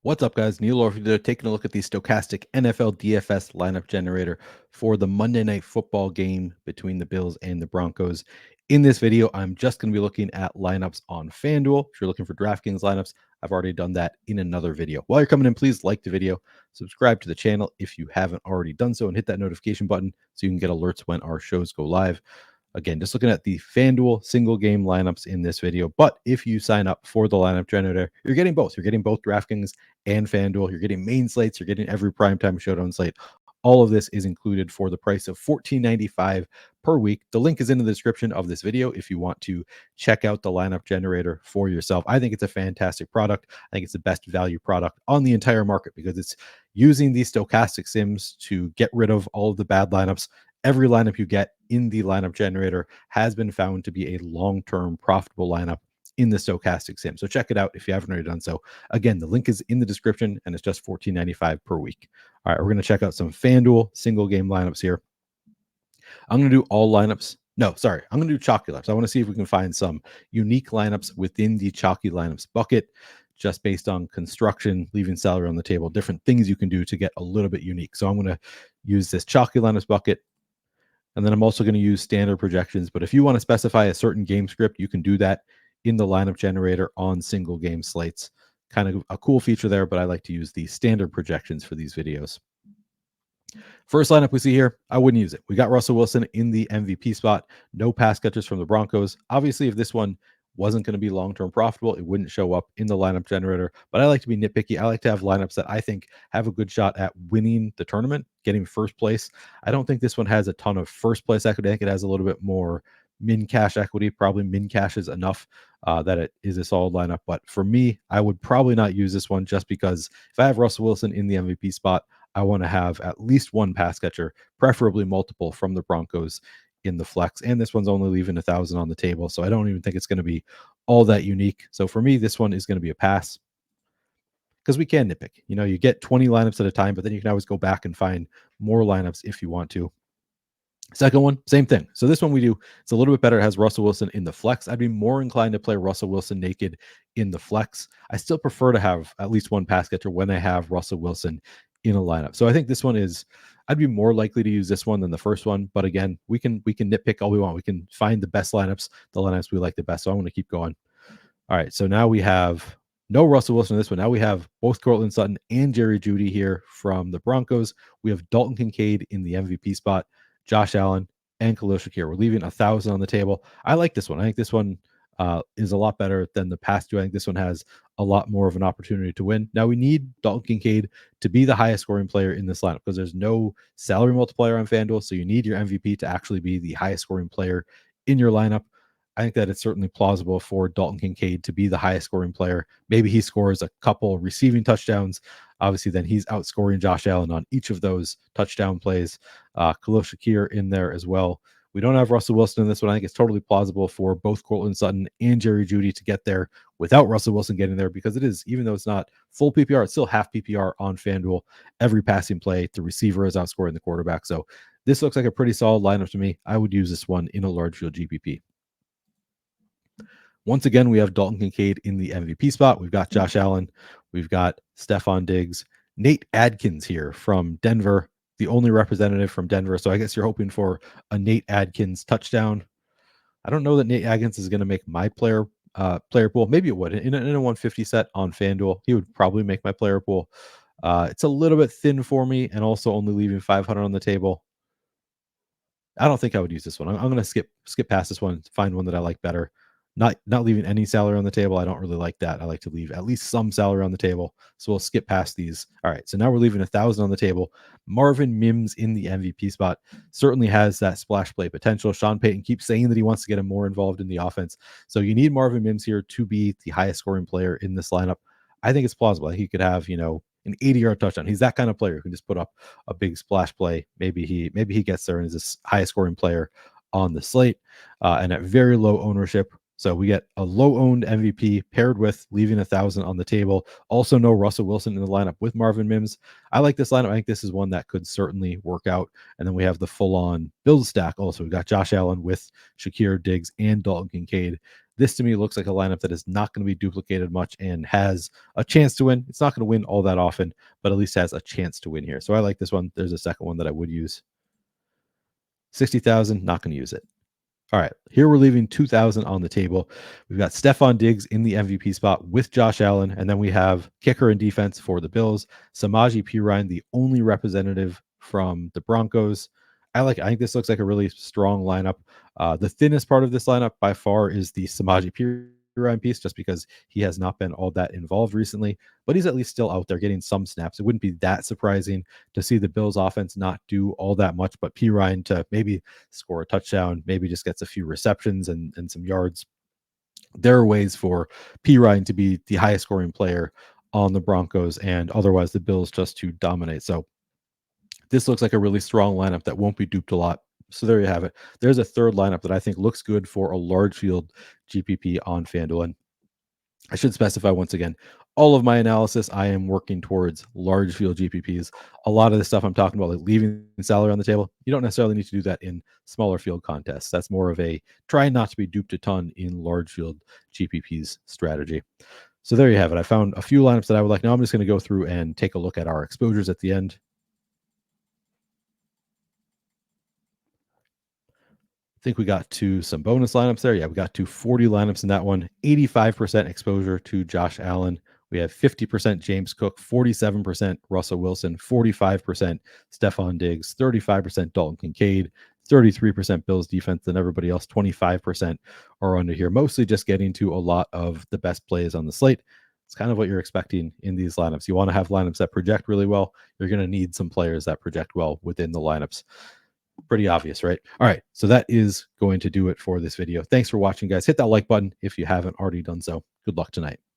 What's up, guys? Neil Orfield taking a look at the Stokastic NFL DFS lineup generator for the Monday Night Football game between the Bills and the Broncos. In this video, I'm just going to be looking at lineups on FanDuel. If you're looking for DraftKings lineups, I've already done that in another video. While you're coming in, please like the video, subscribe to the channel if you haven't already done so, and hit that notification button so you can get alerts when our shows go live. Again, just looking at the FanDuel single game lineups in this video. But if you sign up for the lineup generator, you're getting both. You're getting both DraftKings and FanDuel. You're getting main slates. You're getting every primetime showdown slate. All of this is included for the price of $14.95 per week. The link is in the description of this video if you want to check out the lineup generator for yourself. I think it's a fantastic product. I think it's the best value product on the entire market because it's using these stochastic sims to get rid of all of the bad lineups. Every lineup you get in the lineup generator has been found to be a long-term profitable lineup in the Stokastic sim. So check it out if you haven't already done so. Again, the link is in the description and it's just $14.95 per week. All right, we're going to check out some FanDuel single game lineups here. I'm going to do all lineups. No, sorry, I'm going to do chalky lineups. I want to see if we can find some unique lineups within the chalky lineups bucket, just based on construction, leaving salary on the table, different things you can do to get a little bit unique. So I'm going to use this chalky lineups bucket. And then I'm also going to use standard projections. But if you want to specify a certain game script, you can do that in the lineup generator on single game slates. Kind of a cool feature there, but I like to use the standard projections for these videos. First lineup we see here, I wouldn't use it. We got Russell Wilson in the MVP spot. No pass catchers from the Broncos. Obviously, if this one wasn't going to be long-term profitable, it wouldn't show up in the lineup generator. But I like to be nitpicky. I like to have lineups that I think have a good shot at winning the tournament, getting first place. I don't think this one has a ton of first place equity. I think it has a little bit more min cash equity. Probably min cash is enough that it is a solid lineup. But for me, I would probably not use this one just because if I have Russell Wilson in the MVP spot, I want to have at least one pass catcher, preferably multiple from the Broncos in the flex. And this one's only leaving 1,000 on the table. So I don't even think it's going to be all that unique. So for me, this one is going to be a pass because we can nitpick. You know, you get 20 lineups at a time, but then you can always go back and find more lineups if you want to. Second one, same thing. So this one we do, it's a little bit better. It has Russell Wilson in the flex. I'd be more inclined to play Russell Wilson naked in the flex. I still prefer to have at least one pass catcher when I have Russell Wilson in a lineup. So I think this one is, I'd be more likely to use this one than the first one. But again, we can nitpick all we want. We can find the best lineups, the lineups we like the best. So I'm going to keep going. All right. So now we have no Russell Wilson in this one. Now we have both Courtland Sutton and Jerry Jeudy here from the Broncos. We have Dalton Kincaid in the MVP spot, Josh Allen, and Khalil Shakir. We're leaving 1,000 on the table. I like this one. I think this one is a lot better than the past two. I think this one has a lot more of an opportunity to win. Now we need Dalton Kincaid to be the highest scoring player in this lineup because there's no salary multiplier on FanDuel. So you need your MVP to actually be the highest scoring player in your lineup. I think that it's certainly plausible for Dalton Kincaid to be the highest scoring player. Maybe he scores a couple receiving touchdowns. Obviously, then he's outscoring Josh Allen on each of those touchdown plays. Khalil Shakir in there as well. We don't have Russell Wilson in this one. I think it's totally plausible for both Courtland Sutton and Jerry Jeudy to get there without Russell Wilson getting there because it is, even though it's not full PPR, it's still half PPR on FanDuel. Every passing play, the receiver is outscoring the quarterback. So this looks like a pretty solid lineup to me. I would use this one in a large field GPP. Once again, we have Dalton Kincaid in the MVP spot. We've got Josh Allen. We've got Stephon Diggs. Nate Adkins here from Denver, the only representative from Denver. So I guess you're hoping for a Nate Adkins touchdown. I don't know that Nate Adkins is going to make my player pool. Maybe it would. In a 150 set on FanDuel, he would probably make my player pool. It's a little bit thin for me and also only leaving 500 on the table. I don't think I would use this one. I'm going to skip past this one, find one that I like better. Not leaving any salary on the table. I don't really like that. I like to leave at least some salary on the table. So we'll skip past these. All right. So now we're leaving 1,000 on the table. Marvin Mims in the MVP spot certainly has that splash play potential. Sean Payton keeps saying that he wants to get him more involved in the offense. So you need Marvin Mims here to be the highest scoring player in this lineup. I think it's plausible. He could have, an 80-yard touchdown. He's that kind of player who can just put up a big splash play. Maybe he gets there and is this highest scoring player on the slate and at very low ownership. So we get a low-owned MVP paired with leaving 1,000 on the table. Also no Russell Wilson in the lineup with Marvin Mims. I like this lineup. I think this is one that could certainly work out. And then we have the full-on Bills stack also. We got Josh Allen with Shakir, Diggs, and Dalton Kincaid. This to me looks like a lineup that is not going to be duplicated much and has a chance to win. It's not going to win all that often, but at least has a chance to win here. So I like this one. There's a second one that I would use. 60,000, not going to use it. All right, here we're leaving 2,000 on the table. We've got Stephon Diggs in the MVP spot with Josh Allen, and then we have kicker and defense for the Bills. Samaje Perine, the only representative from the Broncos. I think this looks like a really strong lineup. The thinnest part of this lineup by far is the Samaje Perine piece, just because he has not been all that involved recently, but he's at least still out there getting some snaps. It wouldn't be that surprising to see the Bills offense not do all that much, but Perine to maybe score a touchdown, maybe just gets a few receptions and some yards. There are ways for Perine to be the highest scoring player on the Broncos, and otherwise the Bills just to dominate. So this looks like a really strong lineup that won't be duped a lot. So there you have it. There's a third lineup that I think looks good for a large field GPP on FanDuel. And I should specify once again, all of my analysis, I am working towards large field GPPs. A lot of the stuff I'm talking about, like leaving salary on the table, you don't necessarily need to do that in smaller field contests. That's more of a try not to be duped a ton in large field GPPs strategy. So there you have it. I found a few lineups that I would like. Now I'm just going to go through and take a look at our exposures at the end. I think we got to some bonus lineups there. Yeah, we got to 40 lineups in that one. 85% exposure to Josh Allen. We have 50% James Cook, 47% Russell Wilson, 45% Stephon Diggs, 35% Dalton Kincaid, 33% Bills defense, and everybody else, 25% are under here. Mostly just getting to a lot of the best plays on the slate. It's kind of what you're expecting in these lineups. You want to have lineups that project really well. You're going to need some players that project well within the lineups. Pretty obvious, right? All right, so that is going to do it for this video. Thanks for watching, guys. Hit that like button if you haven't already done so. Good luck tonight.